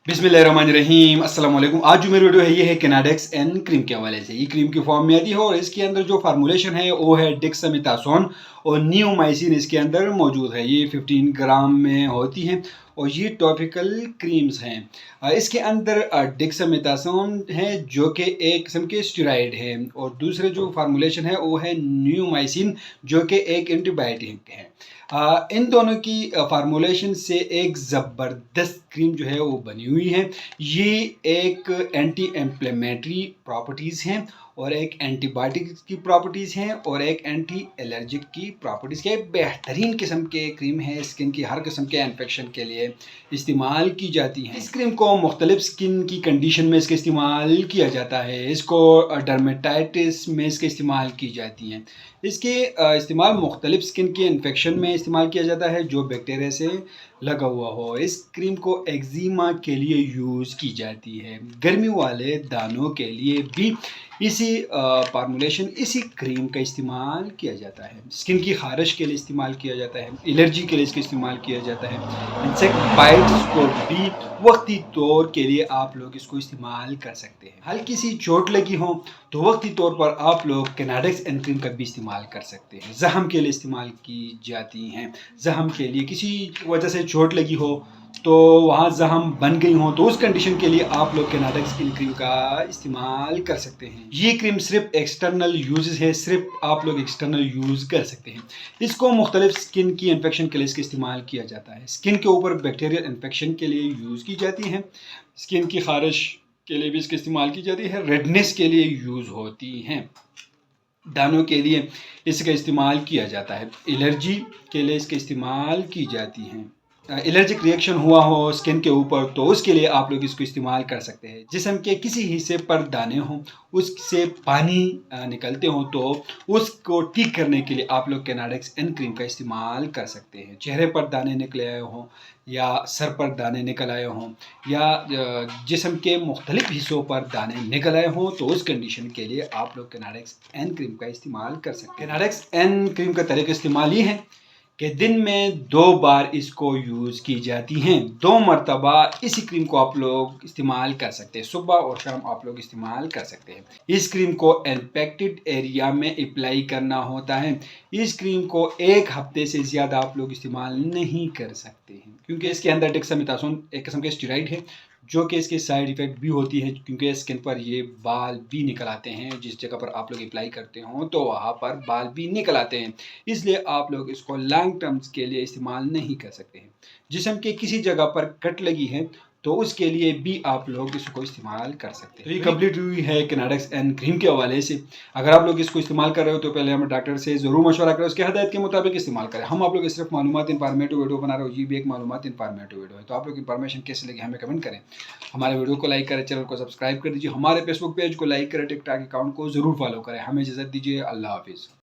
बिस्मिल्लाहिर्रहमानिर्रहीम अस्सलाम वालेकुम। आज जो मेरी वीडियो है ये है कैनाडेक्स एन क्रीम के हवाले से। ये क्रीम की फॉर्म में आती है और इसके अंदर जो फार्मूलेशन है वो है डेक्सामेथासोन और नियोमाइसिन इसके अंदर मौजूद है। ये 15 ग्राम में होती हैं और ये टॉपिकल क्रीम्स हैं। इसके अंदर डेक्सामेथासोन है जो कि एक किस्म के स्टेरॉइड है और दूसरे जो फार्मूलेशन है वो है नियोमाइसिन जो कि एक एंटीबायोटिक है। इन दोनों की फार्मूलेशन से एक ज़बरदस्त क्रीम जो है वो बनी हुई है। ये एक एंटी एम्प्लेमेटरी प्रॉपर्टीज़ हैं और एक एंटीबायोटिक की प्रॉपर्टीज़ हैं और एक एंटी एलर्जिक की प्रॉपर्टीज़ के बेहतरीन किस्म के क्रीम है। स्किन की हर किस्म के इन्फेक्शन के लिए इस्तेमाल की जाती हैं। इस क्रीम को मुख्तलिफ स्किन की कंडीशन में इसका इस्तेमाल किया जाता है। इसको डर्मेटाइटिस में इसका इस्तेमाल की जाती हैं। इसके इस्तेमाल मुख्तलिफ स्किन के इन्फेक्शन में इस्तेमाल किया जाता है जो बैक्टीरिया से लगा हुआ हो। इस क्रीम को एक्जिमा के लिए यूज़ की जाती है। गर्मी वाले दानों के लिए भी इसी फार्मूलेशन इसी क्रीम का इस्तेमाल किया जाता है। स्किन की खारिश के लिए इस्तेमाल किया जाता है, एलर्जी के लिए इसका इस्तेमाल किया जाता है। इंसेक्ट बाइट्स को भी वक्ती तौर के लिए आप लोग इसको इस्तेमाल कर सकते हैं। हल्की सी चोट लगी हो तो वक्ती तौर पर आप लोग कैनाडेक्स एन क्रीम का भी इस्तेमाल कर सकते हैं। ज़ख़म के लिए इस्तेमाल की जाती हैं। ज़ख़म के लिए किसी वजह से चोट लगी हो तो वहाँ ज़ख़म बन गई हो तो उस कंडीशन के लिए आप लोग कैनाडेक्स की क्रीम का इस्तेमाल कर सकते हैं। ये क्रीम सिर्फ एक्सटर्नल यूज़ है, सिर्फ आप लोग एक्सटर्नल यूज़ कर सकते हैं। इसको मुख्तलिफ स्किन की इन्फेक्शन के लिए इसका इस्तेमाल किया जाता है। स्किन के ऊपर बैक्टीरियल इन्फेक्शन के लिए यूज़ की जाती है। स्किन की खारिश के लिए भी इसका इस्तेमाल की जाती है। रेडनेस के लिए यूज़ होती हैं। दानों के लिए इसका इस्तेमाल किया जाता है। एलर्जी के लिए इसका इस्तेमाल की जाती हैं। एलर्जिक रिएक्शन हुआ हो स्किन के ऊपर तो उसके लिए आप लोग इसको इस्तेमाल कर सकते हैं। जिस्म के किसी हिस्से पर दाने हों, उससे पानी निकलते हों तो उसको ठीक करने के लिए आप लोग कैनाडेक्स एन क्रीम का इस्तेमाल कर सकते हैं। चेहरे पर दाने निकले आए हों या सर पर दाने निकल आए हों या जिस्म के मुख्तलिफ हिस्सों पर दाने निकल आए हों तो उस कंडीशन के लिए आप लोग कैनाडेक्स एन क्रीम का इस्तेमाल कर सकते हैं। कैनाडेक्स एन क्रीम का तरीका इस्तेमाल ये है कि दिन में 2 बार इसको यूज़ की जाती हैं। 2 मरतबा इसी क्रीम को आप लोग इस्तेमाल कर सकते हैं। सुबह और शाम आप लोग इस्तेमाल कर सकते हैं। इस क्रीम को इन्फेक्टेड एरिया में अप्लाई करना होता है। इस क्रीम को 1 हफ्ते से ज़्यादा आप लोग इस्तेमाल नहीं कर सकते हैं क्योंकि इसके अंदर डेक्सामेथासोन एक किस्म के स्टेरॉइड है जो कि इसके साइड इफ़ेक्ट भी होती है क्योंकि स्किन पर ये बाल भी निकल आते हैं। जिस जगह पर आप लोग अप्लाई करते हो तो वहाँ पर बाल भी निकल आते हैं, इसलिए आप लोग इसको लॉन्ग टर्म्स के लिए इस्तेमाल नहीं कर सकते हैं। जिस्म के किसी जगह पर कट लगी है तो उसके लिए भी आप लोग इसको इस्तेमाल कर सकते हैं। तो ये कंप्लीट हुई है कैनाडेक्स एन क्रीम के हवाले से। अगर आप लोग इसको इस्तेमाल कर रहे हो तो पहले हमें डॉक्टर से ज़रूर मशवरा करें, उसके हदायत के मुताबिक इस्तेमाल करें। हम आप लोग सिर्फ मालूमात इन्फॉर्मेटिव वीडियो बना रहे हो, ये भी एक मालूमात इन्फॉर्मेटिव वीडियो है। तो आप लोग इन्फॉर्मेशन कैसे लगी हमें कमेंट करें। हमारे वीडियो को लाइक करें, चैनल को सब्सक्राइब कर दीजिए, हमारे फेसबुक पेज को लाइक करें, टिकटॉक अकाउंट को ज़रूर फॉलो करें। हमें इजाज़त दीजिए। अल्लाह हाफिज़।